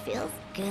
feels good.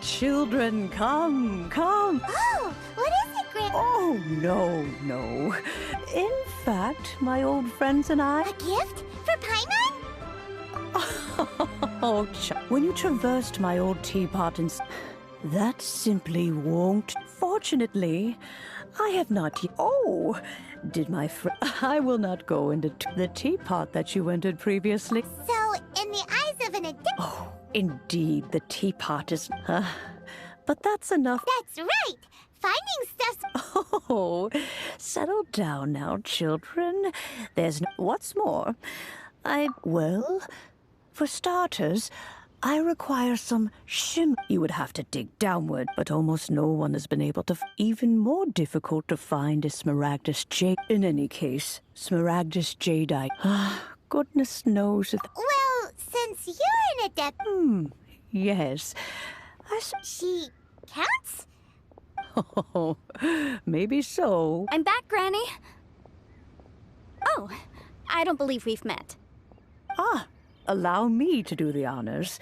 Children, come, come. Oh, what is it, Grandma? Oh, no, no. In fact, my old friends and I... A gift? For Paimon? Oh, when you traversed my old teapot and... That simply won't. Fortunately, I have not yet. Oh, did my friend. I will not go into the teapot that you entered previously. So, in the eyes of an adept... Oh, indeed, the teapot is. But that's enough. That's right! Finding stuff's... Oh, settle down now, children. There's no. What's more, well, for starters, I require some You would have to dig downward, but almost no one has been able to. Even more difficult to find is Smaragdus Jade. In any case, Smaragdus Jadeite. Goodness knows it. Well, since you're an adept... Yes. She counts? Oh, maybe so. I'm back, Granny. Oh, I don't believe we've met. Allow me to do the honors.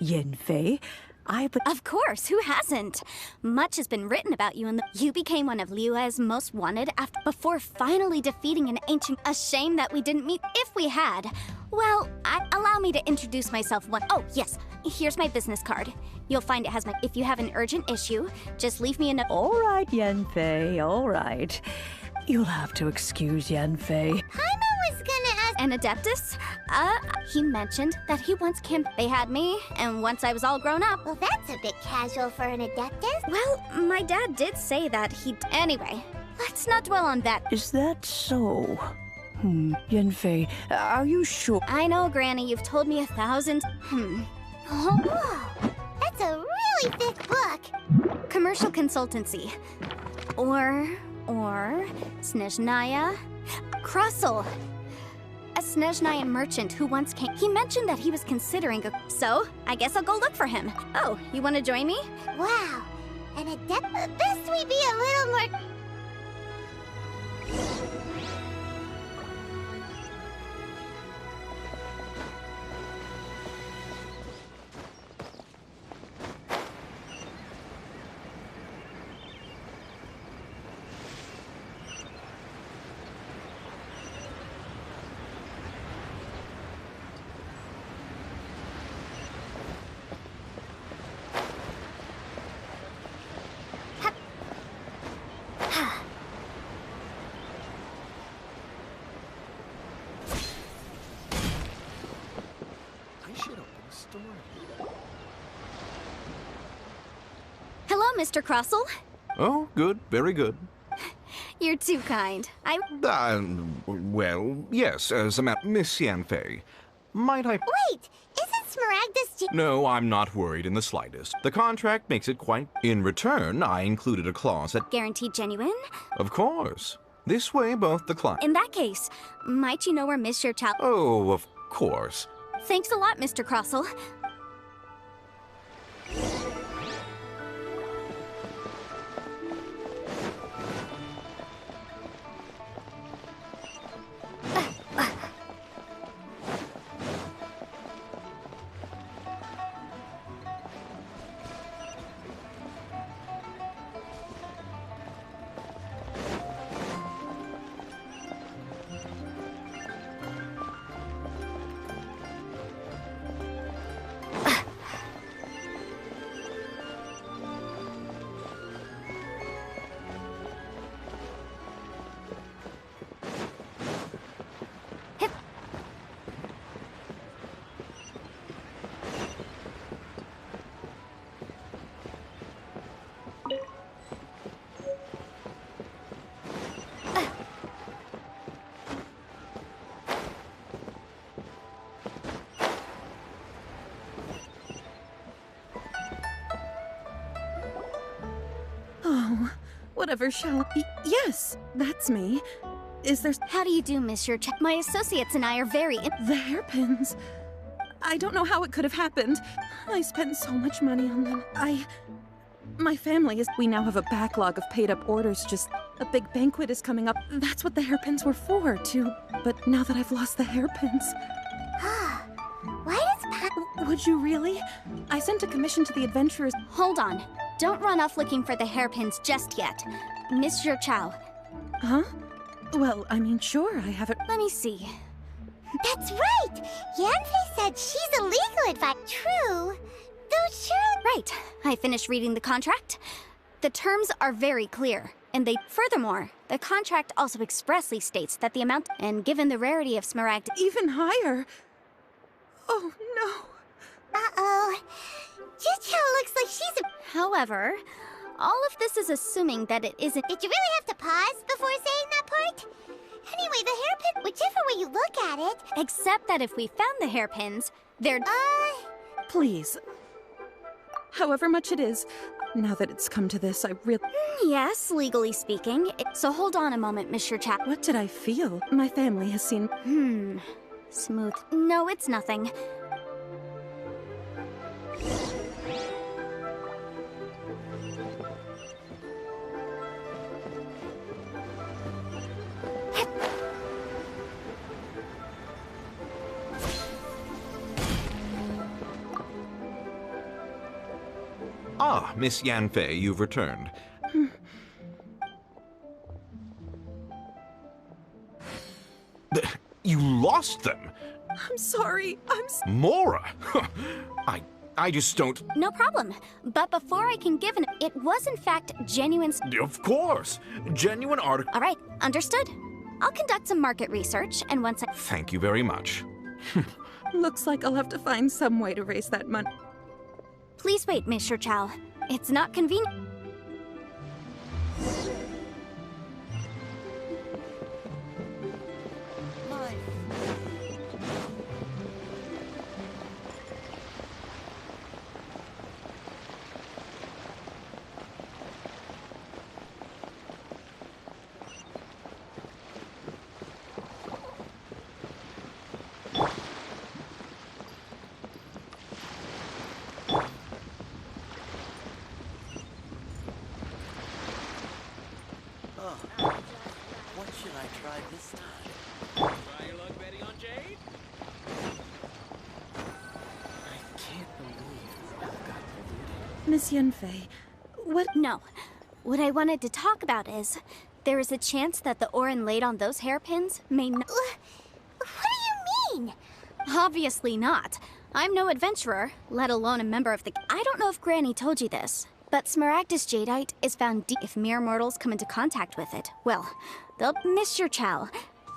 Yenfei, Of course, who hasn't? Much has been written about you, and you became one of Liyue's most wanted before finally defeating an ancient. A shame that we didn't meet. If we had, well, allow me to introduce myself. Oh, yes, here's my business card. You'll find it has my. If you have an urgent issue, just leave me a note. All right, Yenfei, all right. You'll have to excuse Yenfei. Paimon was gonna ask... An Adeptus? He mentioned that he once They had me, and once I was all grown up. Well, that's a bit casual for an adeptus. Well, my dad did say that he... Anyway, let's not dwell on that. Is that so? Yenfei, are you sure? I know, Granny, you've told me 1,000... Whoa, that's a really thick book. Commercial consultancy. Or Snezhnaya Crossel. A Snezhnayan merchant who once came. He mentioned that he was considering So, I guess I'll go look for him. Oh, you want to join me? Wow, an adept... Best we be a little more... Hello, Mr. Crossel. Oh, good, very good. You're too kind. Well, yes, as a matter... Miss Yanfei, might I... Wait, isn't Smaragdus... No, I'm not worried in the slightest. The contract makes it quite... In return, I included a clause that... Guaranteed genuine? Of course. This way, both the client... In that case, might you know where Monsieur Chow... Oh, of course. Thanks a lot, Mr. Crossel. Whatever shall... Yes, that's me. Is there... How do you do, Monsieur Chow? My associates and I are very... The hairpins. I don't know how it could have happened. I spent so much money on them. My family is... We now have a backlog of paid-up orders, just... A big banquet is coming up. That's what the hairpins were for, too. But now that I've lost the hairpins... Why does Would you really? I sent a commission to the adventurers... Hold on. Don't run off looking for the hairpins just yet. Monsieur Chow. Huh? Well, I mean, sure, I have it... Let me see. That's right! Yanfei said she's a legal advice. True. those sure? Right. I finished reading the contract. The terms are very clear, and furthermore, the contract also expressly states that the amount, and given the rarity of smaragd, Even higher. Oh, no. Uh-oh. Chicho looks like she's a... However, all of this is assuming that it isn't. Did you really have to pause before saying that part? Anyway, the hairpin, whichever way you look at it... Except that if we found the hairpins, they're. Please. However much it is, now that it's come to this, I really... Yes, legally speaking. So hold on a moment, Mr. Chap. What did I feel? My family has seen... Smooth. No, it's nothing. Ah, Miss Yanfei, you've returned. You lost them? I'm sorry. Mora! I just don't... No problem. But before I can give it was in fact genuine. Of course! Genuine art... All right, understood. I'll conduct some market research, and once I... Thank you very much. Looks like I'll have to find some way to raise that money. Please wait, Mr. Chow. It's not convenient. What should I try this time? Try your luck betting on Jade? I can't believe I got polluted. Miss Yanfei, what... No. What I wanted to talk about is, there is a chance that the Orin laid on those hairpins may not... What do you mean? Obviously not. I'm no adventurer, let alone a member of the... I don't know if Granny told you this, but Smaragdus jadeite is found deep if mere mortals come into contact with it. Well, they'll miss your chow.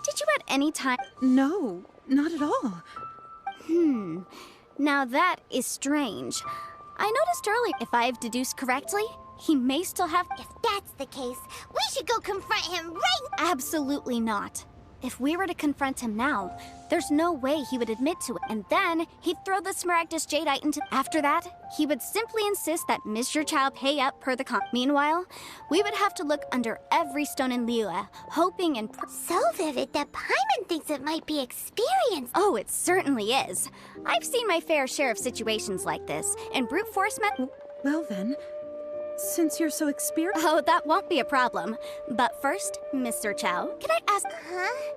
Did you at any time... No, not at all. Now that is strange. I noticed earlier, if I've deduced correctly, he may still have... If that's the case, we should go confront him right... Absolutely not. If we were to confront him now, there's no way he would admit to it, and then he'd throw the Smaragdus jadeite into... After that, he would simply insist that Mr. Chow pay up per the Meanwhile, we would have to look under every stone in Liyue, hoping and... So vivid that Paimon thinks it might be experienced. Oh, it certainly is. I've seen my fair share of situations like this, and brute force Well then, since you're so experienced... Oh, that won't be a problem. But first, Mr. Chow, can I ask... Huh?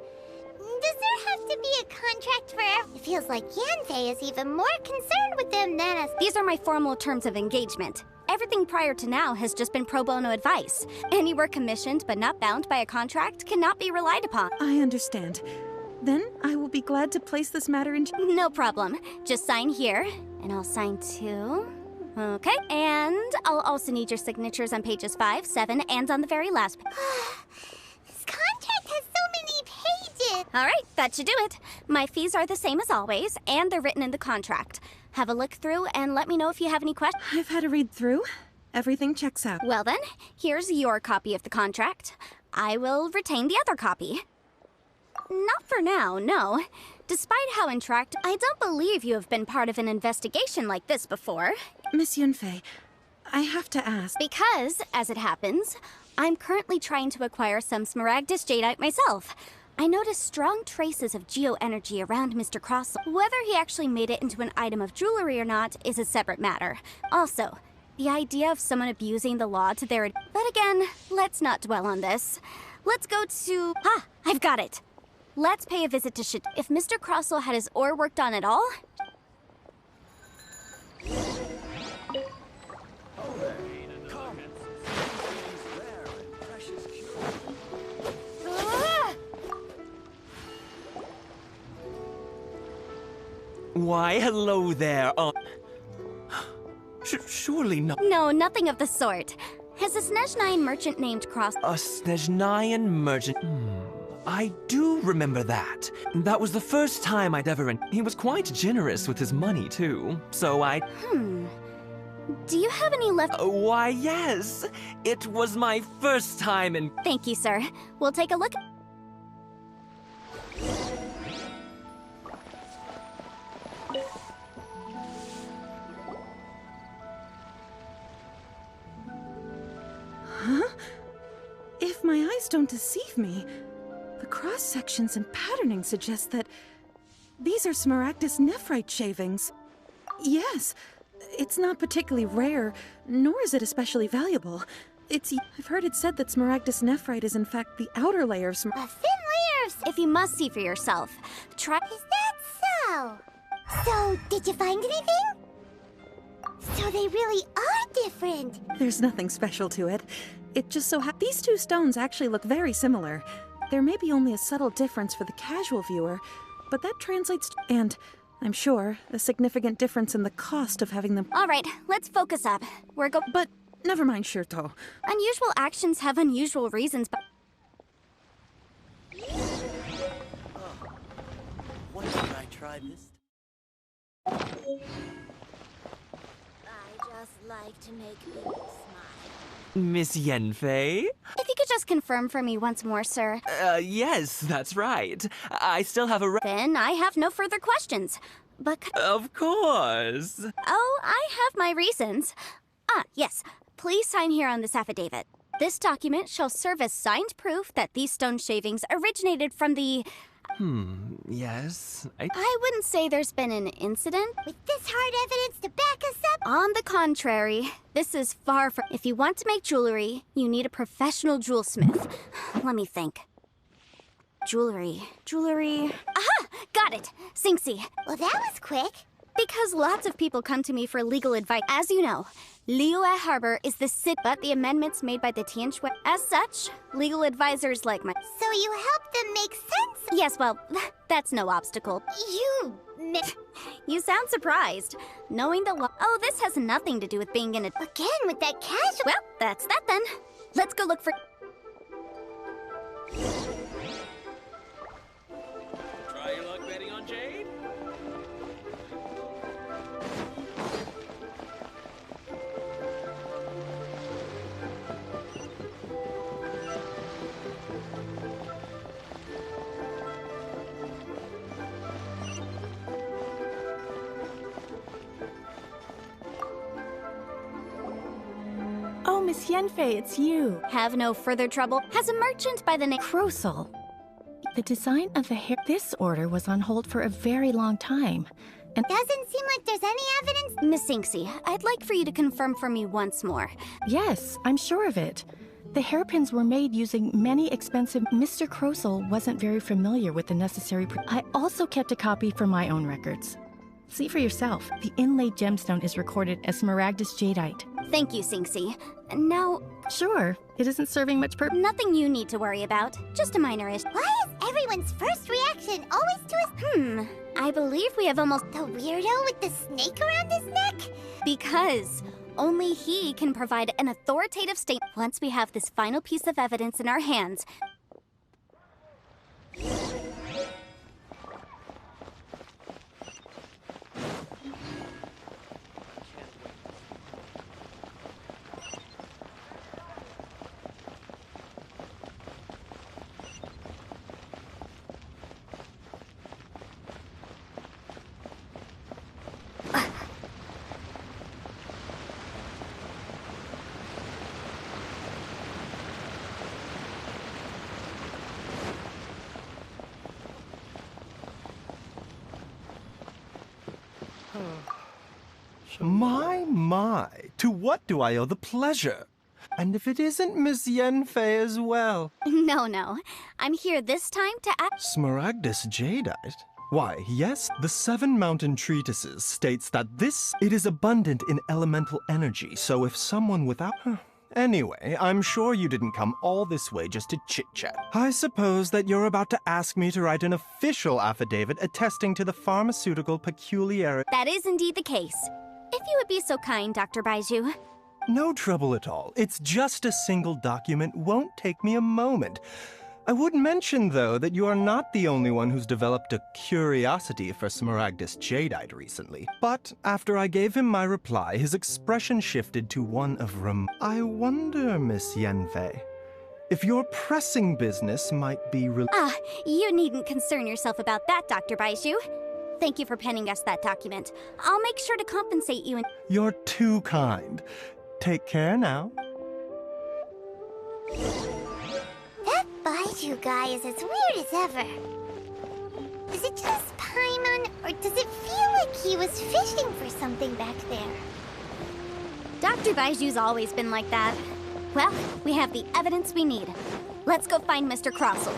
Does there have to be a contract for... It feels like Yanfei is even more concerned with them than us. These are my formal terms of engagement. Everything prior to now has just been pro bono advice. Any work commissioned but not bound by a contract cannot be relied upon. I understand. Then I will be glad to place this matter in... No problem. Just sign here, and I'll sign too. Okay, and I'll also need your signatures on pages 5, 7, and on the very last page. This contract has so many pages. All right, that should do it. My fees are the same as always, and they're written in the contract. Have a look through and let me know if you have any questions. I've had a read through. Everything checks out. Well then, here's your copy of the contract. I will retain the other copy. Not for now, no. Despite how intractable, I don't believe you have been part of an investigation like this before. Miss Yunfei, I have to ask... Because, as it happens, I'm currently trying to acquire some Smaragdus jadeite myself. I noticed strong traces of geo-energy around Mr. Crossell. Whether he actually made it into an item of jewelry or not is a separate matter. Also, the idea of someone abusing the law to their... But again, let's not dwell on this. Let's go to... Ah, I've got it. Let's pay a visit to If Mr. Crossell had his ore worked on at all... Why, hello there. surely not. No, nothing of the sort. Has a Snezhnyan merchant named Cross... A Snezhnyan merchant. I do remember that. That was the first time I'd ever... He was quite generous with his money, too. So I... Do you have any left... Why, yes. It was my first time in... Thank you, sir. We'll take a look. Huh? If my eyes don't deceive me, the cross-sections and patterning suggest that these are Smaragdus nephrite shavings. Yes, it's not particularly rare, nor is it especially valuable. I've heard it said that Smaragdus nephrite is in fact the outer layer of A thin layer of... If you must see for yourself, try... Is that so? So, did you find anything? So they really are different. There's nothing special to it. It just so these two stones actually look very similar. There may be only a subtle difference for the casual viewer, but that translates to, and I'm sure, a significant difference in the cost of having them. All right, let's focus up. But never mind, Shirto. Unusual actions have unusual reasons, but... When did I try this? I just like to make people smile. Miss Yanfei? If you could just confirm for me once more, sir. Yes, that's right. I still have a Then I have no further questions. But... Of course. Oh, I have my reasons. Yes. Please sign here on this affidavit. This document shall serve as signed proof that these stone shavings originated from the... Yes. I wouldn't say there's been an incident. With this hard evidence to back us up? On the contrary, this is far from... If you want to make jewelry, you need a professional jewelsmith. Let me think. Jewelry. Aha! Got it! Sinxi. Well, that was quick. Because lots of people come to me for legal advice. As you know, Liyue Harbor is the city, but the amendments made by the Tianshui. As such, legal advisors like my... So you helped them make sense? Yes, well, that's no obstacle. You sound surprised. Knowing the law... Oh, this has nothing to do with being in a... Again, with that casual... Well, that's that then. Let's go look for... Try your luck betting on Jade? Oh, Miss Yanfei, it's you. Have no further trouble. Has a merchant by the name... Crosel. The design of the hair... This order was on hold for a very long time. And Doesn't seem like there's any evidence. Miss Sinxi, I'd like for you to confirm for me once more. yes, I'm sure of it. The hairpins were made using many expensive... Mr. Crosel wasn't very familiar with the necessary... I also kept a copy for my own records. See for yourself. The inlaid gemstone is recorded as Smaragdus jadeite. Thank you, Sinxi. Now, Sure, it isn't serving much purpose. nothing you need to worry about. Just a minor issue. Why is everyone's first reaction always to us? I believe we have almost... The weirdo with the snake around his neck? Because only he can provide an authoritative statement. Once we have this final piece of evidence in our hands... My, to what do I owe the pleasure? And if it isn't Miss Yanfei as well? No. I'm here this time to act... Smaragdus jadeite? Why, yes, the Seven Mountain Treatises states that it is abundant in elemental energy, so if someone without... Anyway, I'm sure you didn't come all this way just to chit-chat. I suppose that you're about to ask me to write an official affidavit attesting to the pharmaceutical peculiarity. That is indeed the case. If you would be so kind, Dr. Baiju. No trouble at all. It's just a single document. Won't take me a moment. I would mention, though, that you are not the only one who's developed a curiosity for Smaragdus Jadeite recently. But after I gave him my reply, his expression shifted to one of I wonder, Miss Yanfei, if your pressing business might be You needn't concern yourself about that, Dr. Baiju. Thank you for penning us that document. I'll make sure to compensate you and— You're too kind. Take care now. That Baiju guy is as weird as ever. Is it just Paimon, or does it feel like he was fishing for something back there? Dr. Baiju's always been like that. Well, we have the evidence we need. Let's go find Mr. Crossell.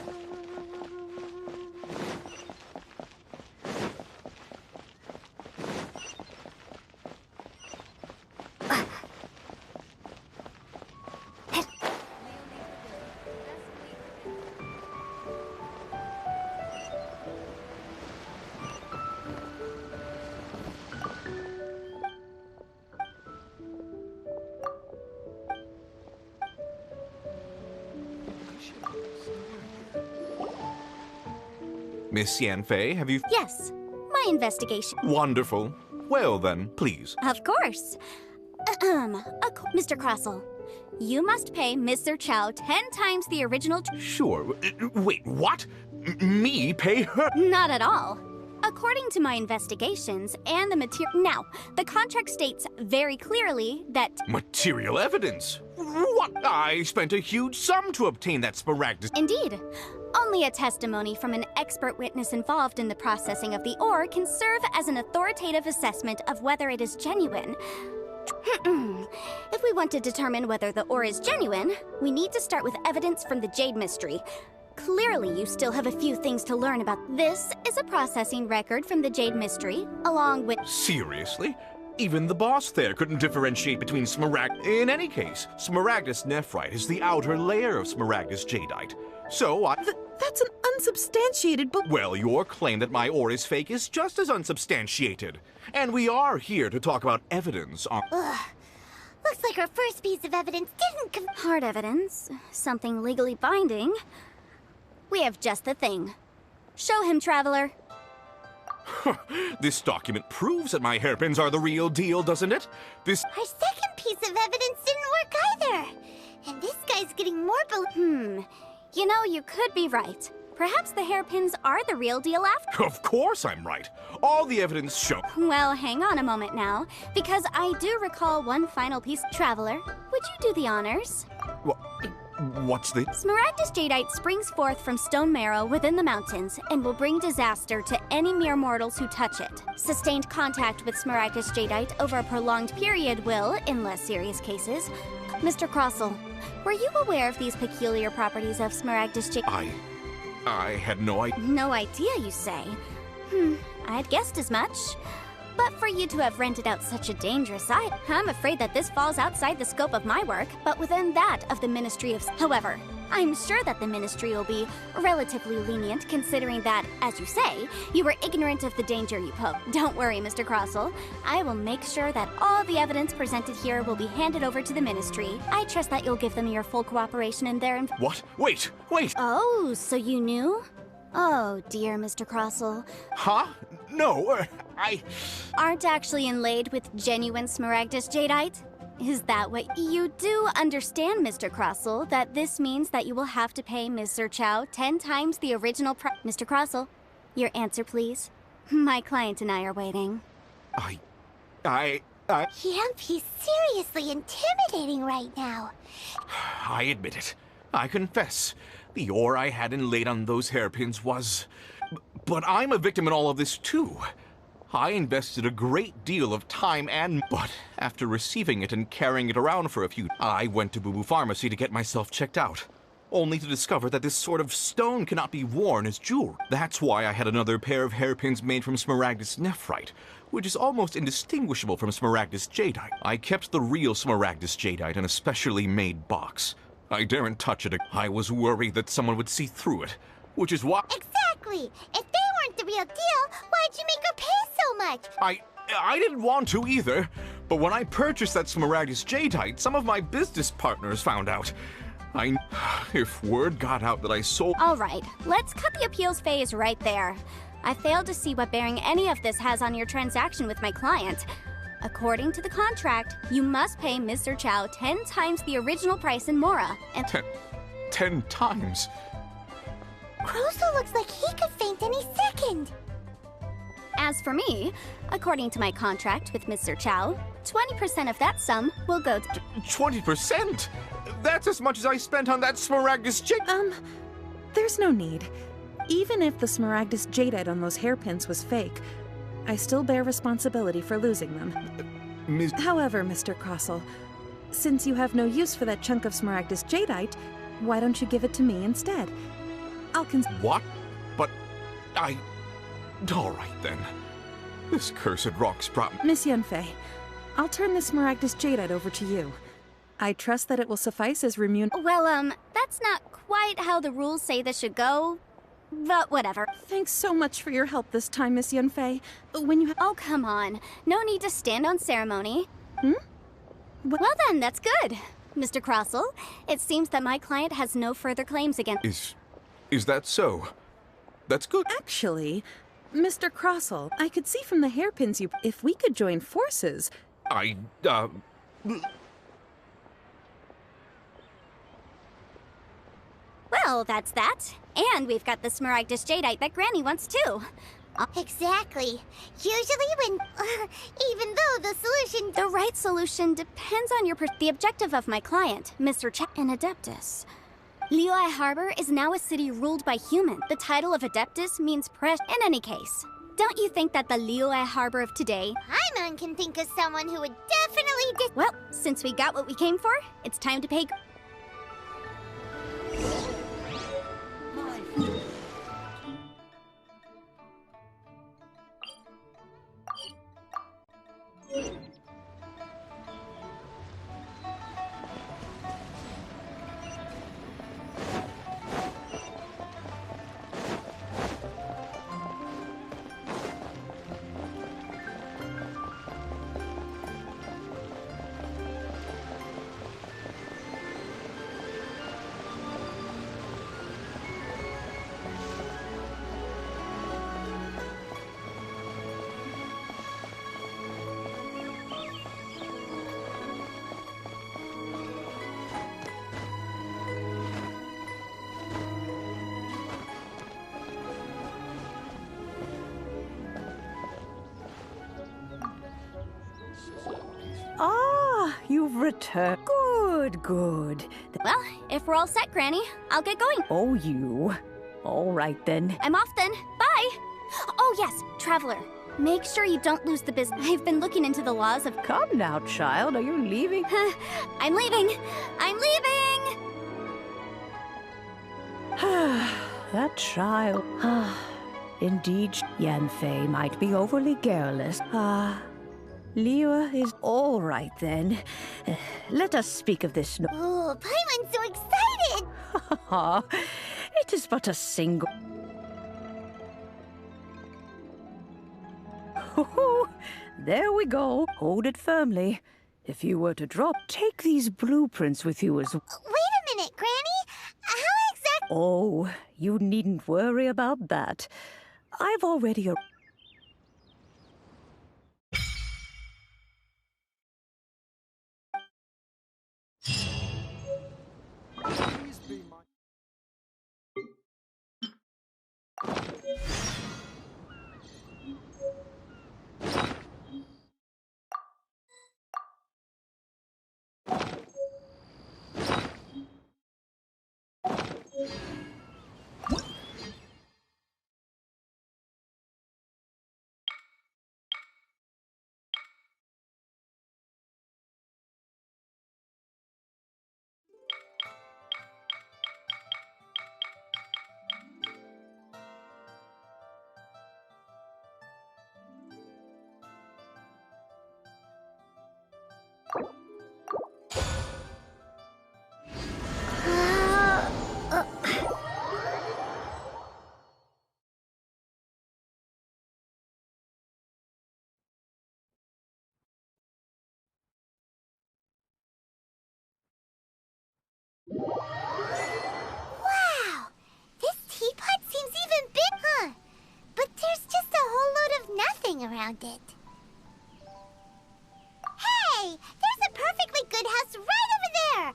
Miss Yanfei, have you... Yes, my investigation. Wonderful. Well then, please. Of course. Mr. Crossell, you must pay Mr. Chow 10 times the original— Sure. Wait, what? Me pay her? Not at all. According to my investigations and the material— Now, the contract states very clearly that— Material evidence? What? I spent a huge sum to obtain that Smaragdus— Indeed. Only a testimony from an expert witness involved in the processing of the ore can serve as an authoritative assessment of whether it is genuine. If we want to determine whether the ore is genuine, we need to start with evidence from the Jade Mystery. Clearly, you still have a few things to learn about. This is a processing record from the Jade Mystery, along with— Seriously? Even the boss there couldn't differentiate between In any case, Smaragdus Nephrite is the outer layer of Smaragdus Jadeite. So That's an unsubstantiated book. Well, your claim that my ore is fake is just as unsubstantiated. And we are here to talk about evidence on— Looks like our first piece of evidence didn't hard evidence, something legally binding. We have just the thing. Show him, Traveler. This document proves that my hairpins are the real deal, doesn't it? Our second piece of evidence didn't work either. And this guy's getting more You know, you could be right. Perhaps the hairpins are the real deal after— Of course I'm right. All the evidence show— Well, hang on a moment now, because I do recall one final piece. Traveler, would you do the honors? What's the— Smaragdus Jadeite springs forth from stone marrow within the mountains and will bring disaster to any mere mortals who touch it. Sustained contact with Smaragdus Jadeite over a prolonged period will, in less serious cases— Mr. Crossell, were you aware of these peculiar properties of Smaragdus Jadeite? I had no idea. No idea, you say? I'd guessed as much. But for you to have rented out such a dangerous item, I'm afraid that this falls outside the scope of my work, but within that of the Ministry of— However, I'm sure that the Ministry will be relatively lenient, considering that, as you say, you were ignorant of the danger you pose. Don't worry, Mr. Crossell. I will make sure that all the evidence presented here will be handed over to the Ministry. I trust that you'll give them your full cooperation in their— What? Wait! Oh, so you knew? Oh, dear Mr. Crossell. Huh? No, Aren't actually inlaid with genuine Smaragdus Jadeite? Is that what— You do understand, Mr. Crossell, that this means that you will have to pay Mr. Chow 10 times the original Mr. Crossell, your answer, please. My client and I are waiting. He's seriously intimidating right now. I admit it. I confess. The ore I had inlaid on those hairpins was— But I'm a victim in all of this, too. I invested a great deal of time but after receiving it and carrying it around for a few— I went to Boo Boo Pharmacy to get myself checked out, only to discover that this sort of stone cannot be worn as jewelry. That's why I had another pair of hairpins made from Smaragdus Nephrite, which is almost indistinguishable from Smaragdus Jadeite. I kept the real Smaragdus Jadeite in a specially made box. I daren't touch it. I was worried that someone would see through it, which is why— Exactly! If they weren't the real deal, why'd you make her pay so much? I didn't want to either, But when I purchased that Smaragdus Jadeite, some of my business partners found out. If word got out that I sold— All right, let's cut the appeals phase right there. I failed to see what bearing any of this has on your transaction with my client. According to the contract, you must pay Mr. Chow 10 times the original price in Mora, and 10 times? Crozal looks like he could faint any second. as for me, according to my contract with Mr. Chow, 20% of that sum will go to— 20%? That's as much as I spent on that Smaragdus Jade— There's no need. Even if the Smaragdus Jadeite on those hairpins was fake, I still bear responsibility for losing them. However, Mr. Crossell, since you have no use for that chunk of Smaragdus Jadeite, why don't you give it to me instead? What? But all right then. This cursed rock's brought— Miss Yunfei, I'll turn the Smaragdus Jadeite over to you. I trust that it will suffice as Well, that's not quite how the rules say this should go, but whatever. Thanks so much for your help this time, Miss Yunfei. When you Oh, come on. No need to stand on ceremony. Well then, that's good. Mr. Crossell, it seems that my client has no further claims against— Is that so? That's good. Actually, Mr. Crossell, I could see from the hairpins if we could join forces. Well, that's that. And we've got the Smaragdus Jadeite that Granny wants too. Exactly. Usually when, even though the solution— The right solution depends on the objective of my client, Mr. An Adeptus. Liyue Harbor is now a city ruled by humans. The title of Adeptus means press. In any case, don't you think that the Liyue Harbor of today— Paimon can think of someone who would definitely Well, since we got what we came for, it's time to pay— Ah, you've returned. Good, good. Well, if we're all set, Granny, I'll get going. Oh, you. All right, then. I'm off then. Bye! Oh yes, Traveler. Make sure you don't lose the business. I've been looking into the laws of— Come now, child. Are you leaving? I'm leaving! I'm leaving! That child. Indeed, Yanfei might be overly garrulous. Liyue is all right then. Let us speak of this. Oh, Paimon's so excited! It is but a single. There we go. Hold it firmly. If you were to drop, take these blueprints with you as— Wait a minute, Granny! How exactly— Oh, you needn't worry about that. I've already— found it. Hey! There's a perfectly good house right over there!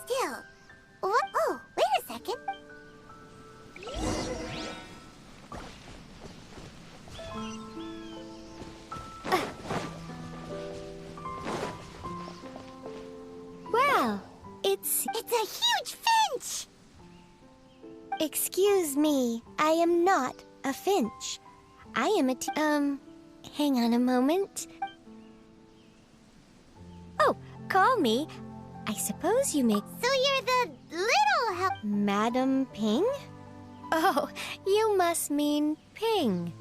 Still, what? Oh, wait a second. Well, it's a huge finch! Excuse me, I am not a finch. I am a hang on a moment. Oh, call me. I suppose you make... So you're the little help... Madam Ping? Oh, you must mean Ping.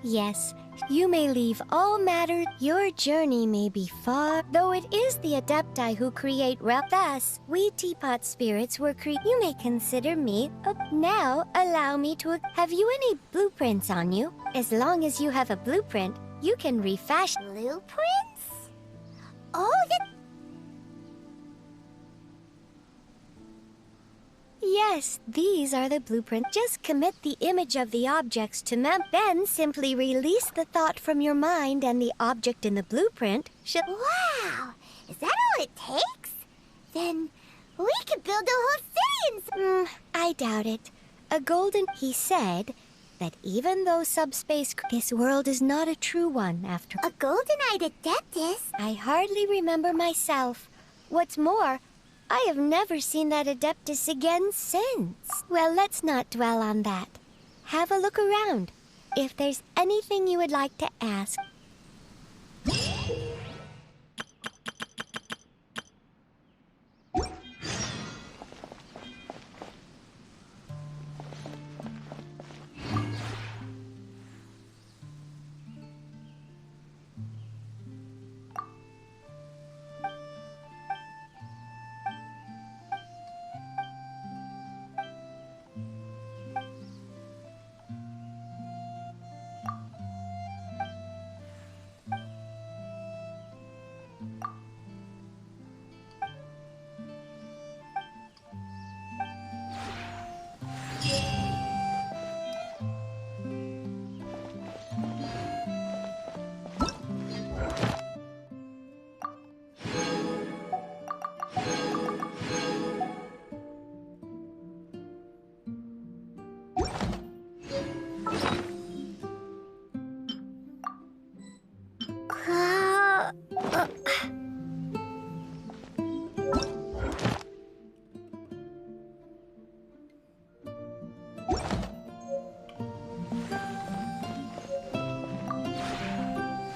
Yes, you may leave all matter. Your journey may be far, though it is the Adepti who create thus, we Teapot spirits were You may consider me now allow me to... Have you any blueprints on you? As long as you have a blueprint, you can refashion... Blueprints? Oh, Yes, these are the blueprints. Just commit the image of the objects to then simply release the thought from your mind and the object in the blueprint should... Wow! Is that all it takes? Then we could build a whole city I doubt it. He said that even though subspace... This world is not a true one after... A golden-eyed adeptus? I hardly remember myself. What's more, I have never seen that Adeptus again since. Well, let's not dwell on that. Have a look around. If there's anything you would like to ask...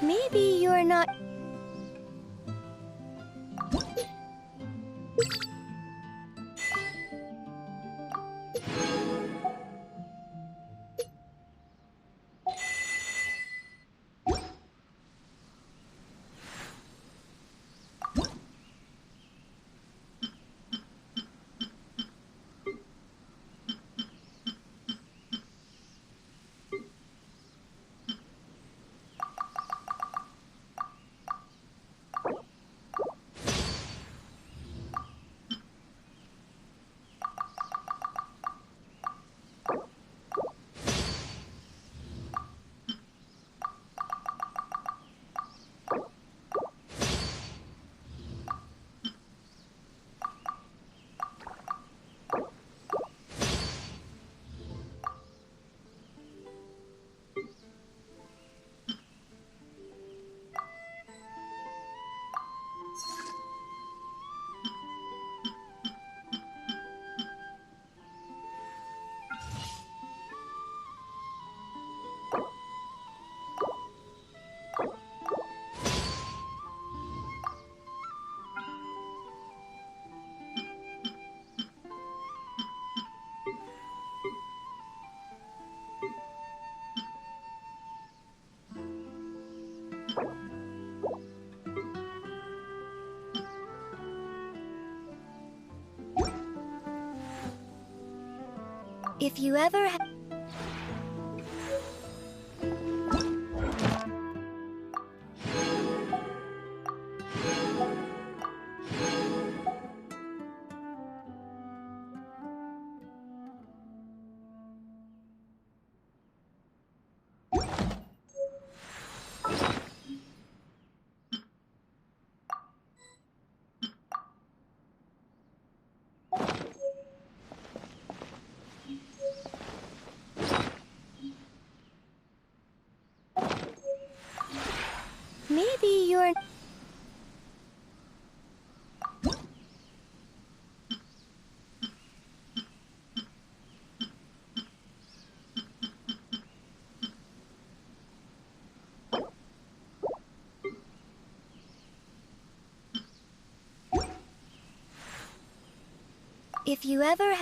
Maybe you're not... If you ever If you ever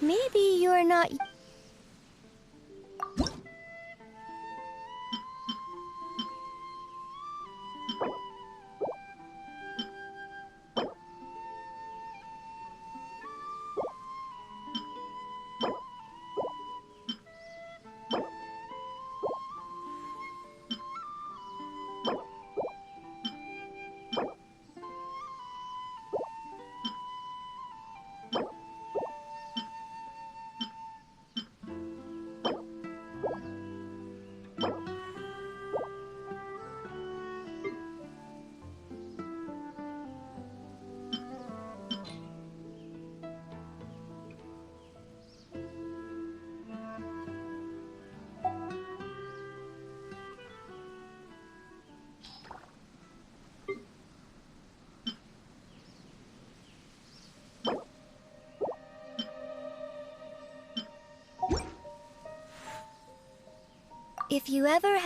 maybe you're not. If you ever